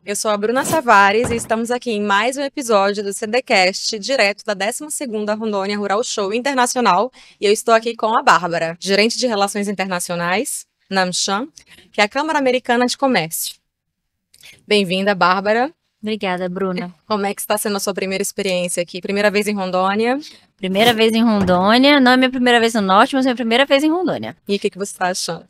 Eu sou a Bruna Savares e estamos aqui em mais um episódio do CDcast, direto da 12ª Rondônia Rural Show Internacional. E eu estou aqui com a Bárbara, gerente de Relações Internacionais, na AmCham, que é a Câmara Americana de Comércio. Bem-vinda, Bárbara. Obrigada, Bruna. Como é que está sendo a sua primeira experiência aqui? Primeira vez em Rondônia? Primeira vez em Rondônia, não é minha primeira vez no Norte, mas é minha primeira vez em Rondônia. E o que você está achando?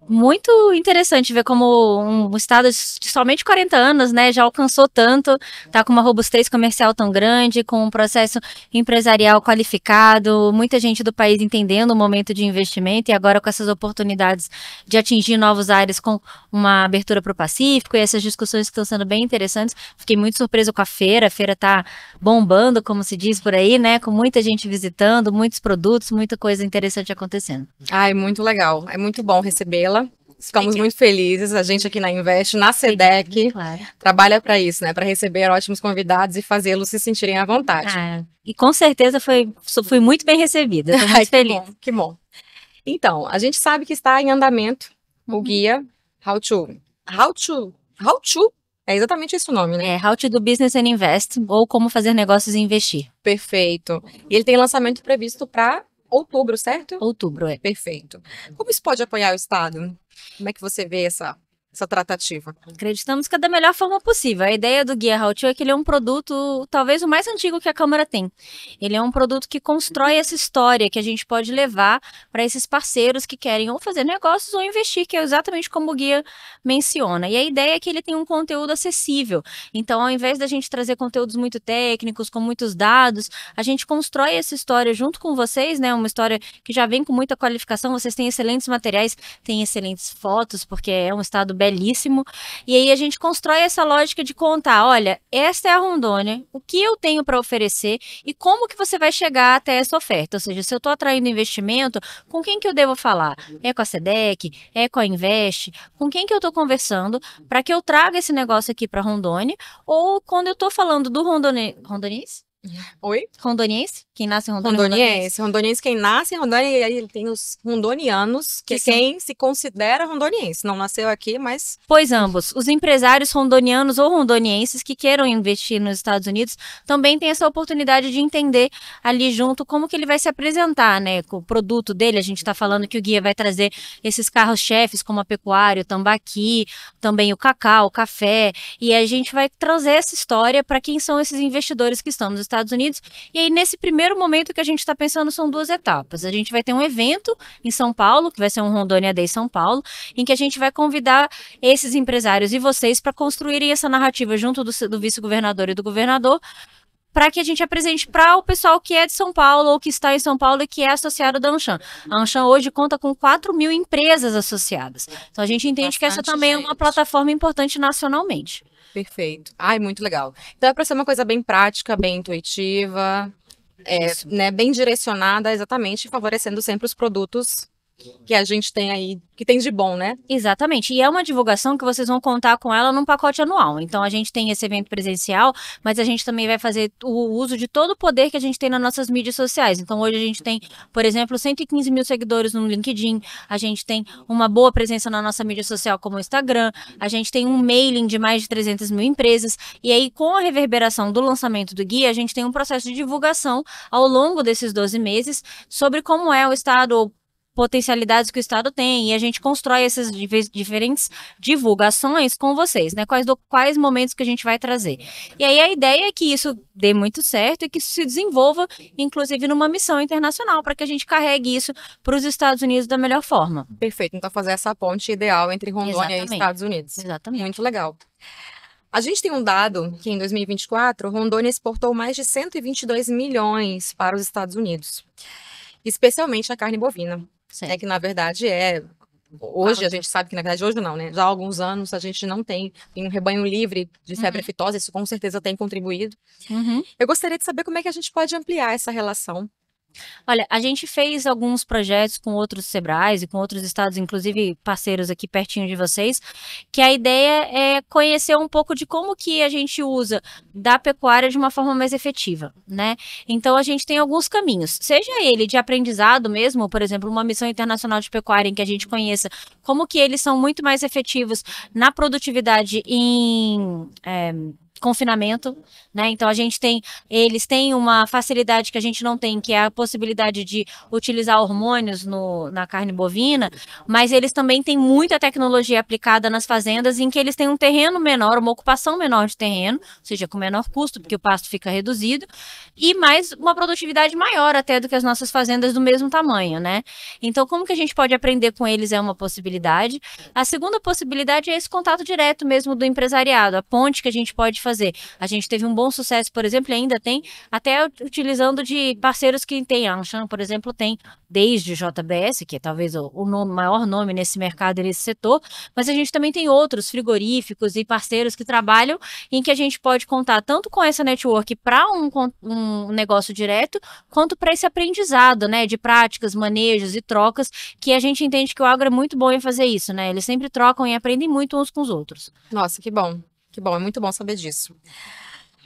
Muito interessante ver como um estado de somente 40 anos, né, já alcançou tanto, tá com uma robustez comercial tão grande, com um processo empresarial qualificado, muita gente do país entendendo o momento de investimento e agora com essas oportunidades de atingir novos áreas com uma abertura para o Pacífico e essas discussões que estão sendo bem interessantes. Fiquei muito surpresa com a feira tá bombando, como se diz por aí, né, com muita gente visitando, muitos produtos, muita coisa interessante acontecendo. Ai, muito legal, é muito bom recebê-la. Ficamos muito felizes, a gente aqui na Invest, na SEDEC, claro, trabalha para isso, né? Para receber ótimos convidados e fazê-los se sentirem à vontade. E com certeza fui muito bem recebida, estou muito feliz. Que bom. Então, a gente sabe que está em andamento o guia How to? É exatamente esse o nome, né? How to do Business and Invest, ou como fazer negócios e investir. Perfeito. E ele tem lançamento previsto para outubro, certo? Outubro, é. Perfeito. Como isso pode apoiar o Estado? Como é que você vê essa tratativa? Acreditamos que é da melhor forma possível. A ideia do Guia How To é que ele é um produto, talvez o mais antigo que a Câmara tem. Ele é um produto que constrói essa história que a gente pode levar para esses parceiros que querem ou fazer negócios ou investir, que é exatamente como o guia menciona. E a ideia é que ele tem um conteúdo acessível. Então, ao invés da gente trazer conteúdos muito técnicos, com muitos dados, a gente constrói essa história junto com vocês, né? Uma história que já vem com muita qualificação. Vocês têm excelentes materiais, têm excelentes fotos, porque é um estado belíssimo, e aí a gente constrói essa lógica de contar, olha, esta é a Rondônia, o que eu tenho para oferecer e como que você vai chegar até essa oferta, ou seja, se eu estou atraindo investimento, com quem que eu devo falar? É com a SEDEC? É com a Invest? Com quem que eu estou conversando para que eu traga esse negócio aqui para Rondônia? Ou quando eu estou falando do rondoniense? Oi? Rondoniense? Quem nasce em Rondônia? Rondoniense, quem nasce em Rondônia, e aí ele tem os rondonianos, que quem se considera rondoniense. Não nasceu aqui, mas... Pois ambos. Os empresários rondonianos ou rondonienses que queiram investir nos Estados Unidos também têm essa oportunidade de entender ali junto como que ele vai se apresentar, né? Com o produto dele, a gente está falando que o guia vai trazer esses carros-chefes como a pecuária, o tambaqui, também o cacau, o café, e a gente vai trazer essa história para quem são esses investidores que estão nos Estados Unidos. E aí, nesse primeiro momento que a gente está pensando, são duas etapas. A gente vai ter um evento em São Paulo, que vai ser um Rondônia Day São Paulo, em que a gente vai convidar esses empresários e vocês para construírem essa narrativa junto do vice-governador e do governador, para que a gente apresente para o pessoal que é de São Paulo ou que está em São Paulo e que é associado da AmCham. A AmCham hoje conta com 4.000 empresas associadas. Então a gente entende que essa também é uma plataforma importante nacionalmente. Perfeito. Ai, muito legal. Então é para ser uma coisa bem prática, bem intuitiva, né, bem direcionada, exatamente, favorecendo sempre os produtos que a gente tem aí, que tem de bom, né? Exatamente, e é uma divulgação que vocês vão contar com ela num pacote anual. Então a gente tem esse evento presencial, mas a gente também vai fazer o uso de todo o poder que a gente tem nas nossas mídias sociais. Então hoje a gente tem, por exemplo, 115 mil seguidores no LinkedIn, a gente tem uma boa presença na nossa mídia social como o Instagram, a gente tem um mailing de mais de 300 mil empresas, e aí com a reverberação do lançamento do guia, a gente tem um processo de divulgação ao longo desses 12 meses sobre como é o estado, potencialidades que o Estado tem, e a gente constrói essas diferentes divulgações com vocês, né? Quais momentos que a gente vai trazer. E aí a ideia é que isso dê muito certo e que isso se desenvolva, inclusive, numa missão internacional, para que a gente carregue isso para os Estados Unidos da melhor forma. Perfeito, então fazer essa ponte ideal entre Rondônia e Estados Unidos. Exatamente. Muito legal. A gente tem um dado que em 2024, Rondônia exportou mais de 122 milhões para os Estados Unidos, especialmente a carne bovina. Que na verdade hoje a gente sabe que na verdade hoje não, né? Já há alguns anos a gente não tem um rebanho livre de febre aftosa, isso com certeza tem contribuído. Eu gostaria de saber como é que a gente pode ampliar essa relação Olha, a gente fez alguns projetos com outros Sebrais e com outros estados, inclusive parceiros aqui pertinho de vocês, que a ideia é conhecer um pouco de como que a gente usa da pecuária de uma forma mais efetiva, né? Então a gente tem alguns caminhos, seja ele de aprendizado mesmo, por exemplo, uma missão internacional de pecuária em que a gente conheça como que eles são muito mais efetivos na produtividade em confinamento, né? Então eles têm uma facilidade que a gente não tem, que é a possibilidade de utilizar hormônios na carne bovina, mas eles também têm muita tecnologia aplicada nas fazendas em que eles têm um terreno menor, uma ocupação menor de terreno, ou seja, com menor custo, porque o pasto fica reduzido, e mais uma produtividade maior até do que as nossas fazendas do mesmo tamanho, né? Então, como que a gente pode aprender com eles é uma possibilidade. A segunda possibilidade é esse contato direto mesmo do empresariado, a ponte que a gente pode fazer. A gente teve um bom sucesso, por exemplo, e ainda tem, até utilizando de parceiros que tem. A Anshan, por exemplo, tem desde o JBS, que é talvez o maior nome nesse mercado, nesse setor, mas a gente também tem outros frigoríficos e parceiros que trabalham em que a gente pode contar tanto com essa network para um negócio direto, quanto para esse aprendizado, né, de práticas, manejos e trocas, que a gente entende que o agro é muito bom em fazer isso, né? Eles sempre trocam e aprendem muito uns com os outros. Nossa, que bom. Que bom, é muito bom saber disso.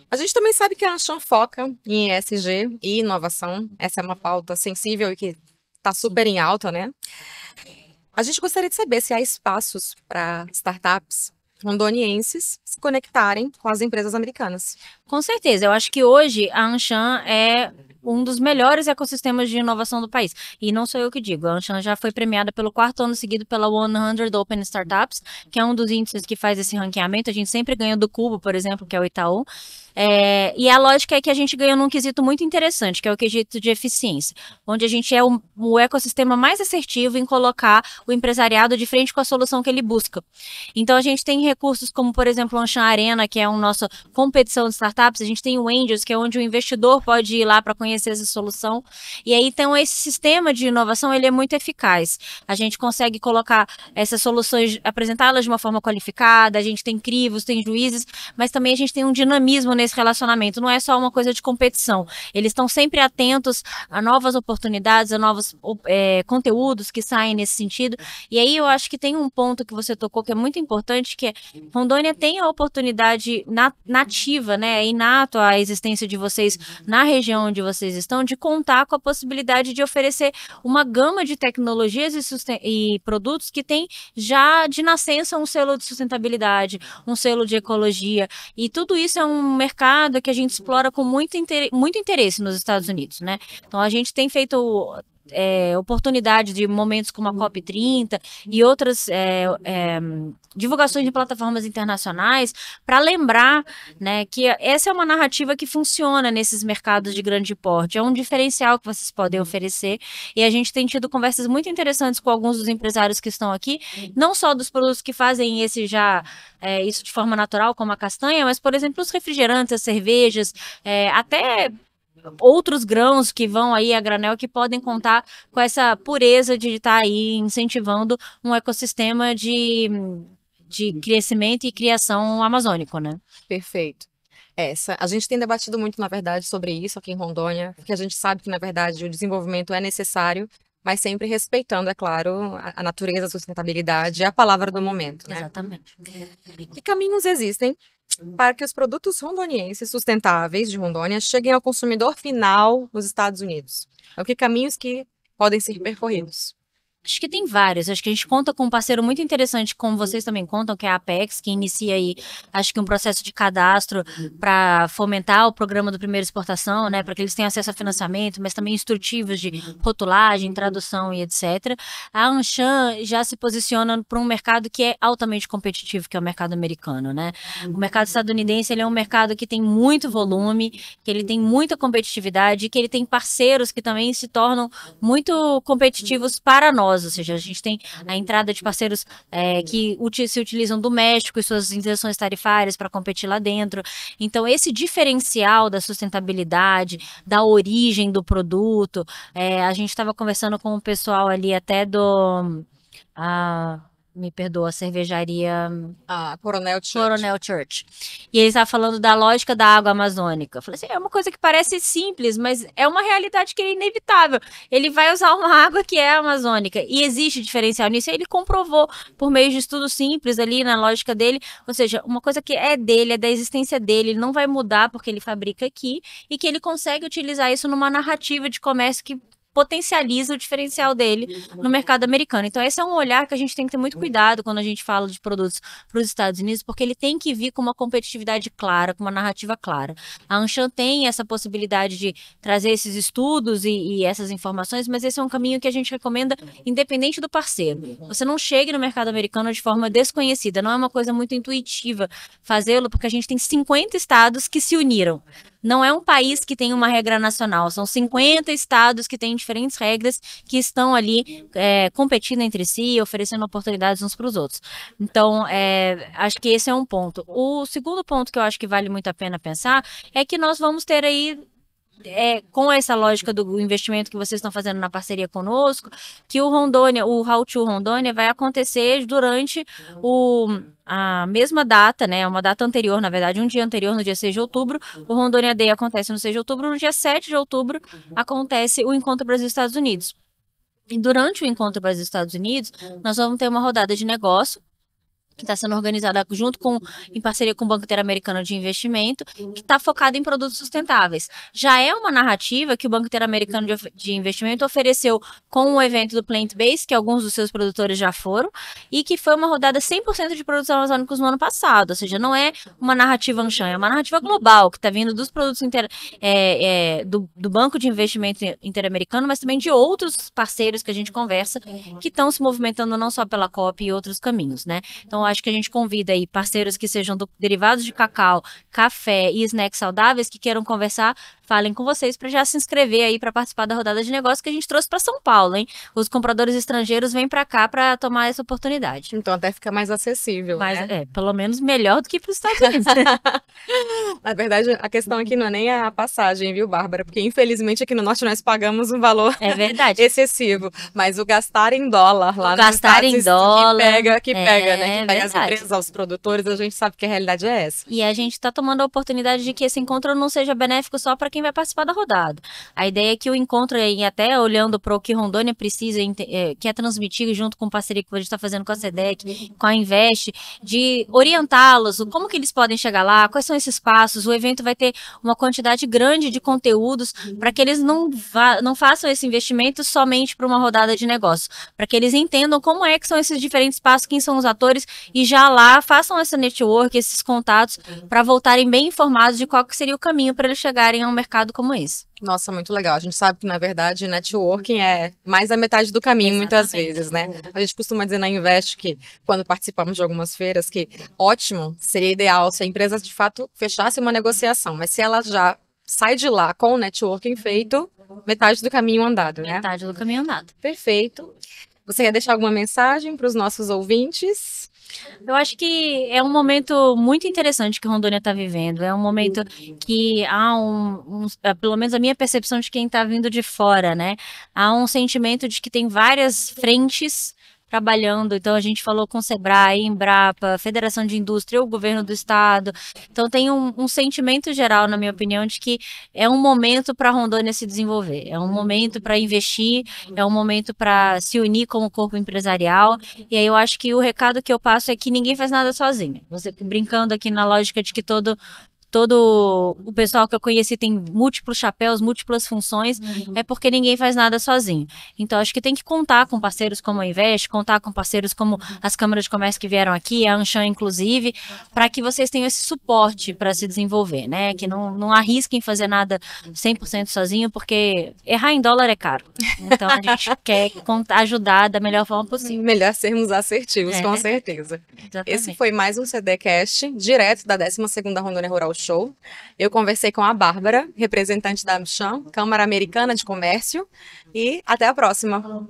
A gente também sabe que a Anshan foca em ESG e inovação. Essa é uma pauta sensível e que está super em alta, né? A gente gostaria de saber se há espaços para startups rondonienses se conectarem com as empresas americanas. Com certeza, eu acho que hoje a Anshan é um dos melhores ecossistemas de inovação do país. E não sou eu que digo, a Anshan já foi premiada pelo 4º ano seguido pela 100 Open Startups, que é um dos índices que faz esse ranqueamento. A gente sempre ganha do Cubo, por exemplo, que é o Itaú. E a lógica é que a gente ganha num quesito muito interessante, que é o quesito de eficiência, onde a gente é o ecossistema mais assertivo em colocar o empresariado de frente com a solução que ele busca. Então a gente tem recursos como, por exemplo, o Anshan Arena, que é a nossa competição de startups, a gente tem o Angels, que é onde o investidor pode ir lá para conhecer essa solução. E aí, então, esse sistema de inovação, ele é muito eficaz. A gente consegue colocar essas soluções, apresentá-las de uma forma qualificada, a gente tem crivos, tem juízes, mas também a gente tem um dinamismo nesse relacionamento, não é só uma coisa de competição. Eles estão sempre atentos a novas oportunidades, a novos conteúdos que saem nesse sentido. E aí eu acho que tem um ponto que você tocou que é muito importante, que é Rondônia tem a oportunidade nativa, né, inato à existência de vocês na região onde vocês estão, de contar com a possibilidade de oferecer uma gama de tecnologias e produtos que tem já de nascença um selo de sustentabilidade, um selo de ecologia, e tudo isso é um mercado que a gente explora com muito interesse nos Estados Unidos, né? Então a gente tem feito oportunidade de momentos como a COP30 e outras divulgações de plataformas internacionais para lembrar, né, que essa é uma narrativa que funciona nesses mercados de grande porte, é um diferencial que vocês podem oferecer, e a gente tem tido conversas muito interessantes com alguns dos empresários que estão aqui, não só dos produtos que fazem isso de forma natural, como a castanha, mas, por exemplo, os refrigerantes, as cervejas, até outros grãos que vão aí a granel, que podem contar com essa pureza de estar aí incentivando um ecossistema de crescimento e criação amazônico, né? Perfeito. A gente tem debatido muito, na verdade, sobre isso aqui em Rondônia, porque a gente sabe que, na verdade, o desenvolvimento é necessário, mas sempre respeitando, é claro, a natureza, a sustentabilidade, é a palavra do momento, né? Exatamente. Que caminhos existem para que os produtos rondonienses sustentáveis de Rondônia cheguem ao consumidor final nos Estados Unidos? Que caminhos que podem ser percorridos? Acho que tem vários. Acho que a gente conta com um parceiro muito interessante, como vocês também contam, que é a Apex, que inicia aí, acho que um processo de cadastro para fomentar o programa do Primeira Exportação, né, para que eles tenham acesso a financiamento, mas também instrutivos de rotulagem, tradução e etc. A Anshan já se posiciona para um mercado que é altamente competitivo, que é o mercado americano, né? O mercado estadunidense, ele é um mercado que tem muito volume, que ele tem muita competitividade, que ele tem parceiros que também se tornam muito competitivos para nós. Ou seja, a gente tem a entrada de parceiros que se utilizam do México e suas isenções tarifárias para competir lá dentro. Então, esse diferencial da sustentabilidade, da origem do produto, a gente estava conversando com o pessoal ali até me perdoa, a cervejaria A Coronel Church. Coronel Church. E ele estava falando da lógica da água amazônica. Eu falei assim, é uma coisa que parece simples, mas é uma realidade que é inevitável. Ele vai usar uma água que é amazônica. E existe diferencial nisso. E ele comprovou por meio de estudos simples ali na lógica dele. Ou seja, uma coisa que é dele, é da existência dele. Ele não vai mudar porque ele fabrica aqui. E que ele consegue utilizar isso numa narrativa de comércio que potencializa o diferencial dele no mercado americano. Então, esse é um olhar que a gente tem que ter muito cuidado quando a gente fala de produtos para os Estados Unidos, porque ele tem que vir com uma competitividade clara, com uma narrativa clara. A Anshan tem essa possibilidade de trazer esses estudos e essas informações, mas esse é um caminho que a gente recomenda independente do parceiro. Você não chegue no mercado americano de forma desconhecida, não é uma coisa muito intuitiva fazê-lo, porque a gente tem 50 estados que se uniram. Não é um país que tem uma regra nacional, são 50 estados que têm diferentes regras que estão ali competindo entre si, oferecendo oportunidades uns para os outros. Então, acho que esse é um ponto. O segundo ponto que eu acho que vale muito a pena pensar é que nós vamos ter aí com essa lógica do investimento que vocês estão fazendo na parceria conosco, que o How to Rondônia vai acontecer durante a mesma data, né? Uma data anterior, na verdade, um dia anterior, no dia 6 de outubro. O Rondônia Day acontece no 6 de outubro, no dia 7 de outubro acontece o Encontro Brasil-Estados Unidos. E durante o Encontro Brasil-Estados Unidos, nós vamos ter uma rodada de negócio que está sendo organizada em parceria com o Banco Interamericano de Investimento, que está focada em produtos sustentáveis. Já é uma narrativa que o Banco Interamericano de Investimento ofereceu com o evento do Plant Based, que alguns dos seus produtores já foram, e que foi uma rodada 100% de produtos amazônicos no ano passado. Ou seja, não é uma narrativa Anshan, é uma narrativa global, que está vindo dos produtos do Banco de Investimento Interamericano, mas também de outros parceiros que a gente conversa, que estão se movimentando não só pela COP e outros caminhos, né? Então, acho que a gente convida aí parceiros que sejam derivados de cacau, café e snacks saudáveis que queiram conversar, falem com vocês para já se inscrever aí para participar da rodada de negócio que a gente trouxe para São Paulo, hein? Os compradores estrangeiros vêm para cá para tomar essa oportunidade. Então até fica mais acessível, né? Pelo menos melhor do que para os Estados Unidos. Na verdade, a questão aqui não é nem a passagem, viu, Bárbara? Porque infelizmente aqui no Norte nós pagamos um valor excessivo, mas o gastar em dólar lá nos Estados que pega, né? Que pega as empresas, os produtores, a gente sabe que a realidade é essa. E a gente está tomando a oportunidade de que esse encontro não seja benéfico só para quem vai participar da rodada. A ideia é que o encontro, até olhando para o que Rondônia precisa, quer transmitir junto com parceria que a gente está fazendo com a SEDEC, com a Invest, de orientá-los, como que eles podem chegar lá, quais são esses passos. O evento vai ter uma quantidade grande de conteúdos para que eles não façam esse investimento somente para uma rodada de negócio, para que eles entendam como é que são esses diferentes passos, quem são os atores, e já lá façam essa network, esses contatos, para voltarem bem informados de qual que seria o caminho para eles chegarem a um mercado como esse. Nossa, muito legal. A gente sabe que, na verdade, networking é mais da metade do caminho, muitas vezes, né? A gente costuma dizer na Invest que, quando participamos de algumas feiras, que ótimo, seria ideal se a empresa, de fato, fechasse uma negociação. Mas se ela já sai de lá com o networking feito, metade do caminho andado, né? Metade do caminho andado. Perfeito. Você quer deixar alguma mensagem para os nossos ouvintes? Eu acho que é um momento muito interessante que Rondônia está vivendo. É um momento que há pelo menos a minha percepção de quem está vindo de fora, né? Há um sentimento de que tem várias frentes trabalhando. Então, a gente falou com o Sebrae, Embrapa, Federação de Indústria, o governo do estado. Então, tem um sentimento geral, na minha opinião, de que é um momento para Rondônia se desenvolver, é um momento para investir, é um momento para se unir como corpo empresarial. E aí eu acho que o recado que eu passo é que ninguém faz nada sozinho. Você brincando aqui na lógica de que todo o pessoal que eu conheci tem múltiplos chapéus, múltiplas funções, é porque ninguém faz nada sozinho. Então, acho que tem que contar com parceiros como a Invest, contar com parceiros como as câmaras de comércio que vieram aqui, a Anshan, inclusive, para que vocês tenham esse suporte para se desenvolver, né? Que não arrisquem fazer nada 100% sozinho, porque errar em dólar é caro. Então, a gente quer ajudar da melhor forma possível. Melhor sermos assertivos, com certeza. Exatamente. Esse foi mais um CDcast, direto da 12ª Rondônia Rural Show. Eu conversei com a Bárbara, representante da Anshan, Câmara Americana de Comércio, e até a próxima.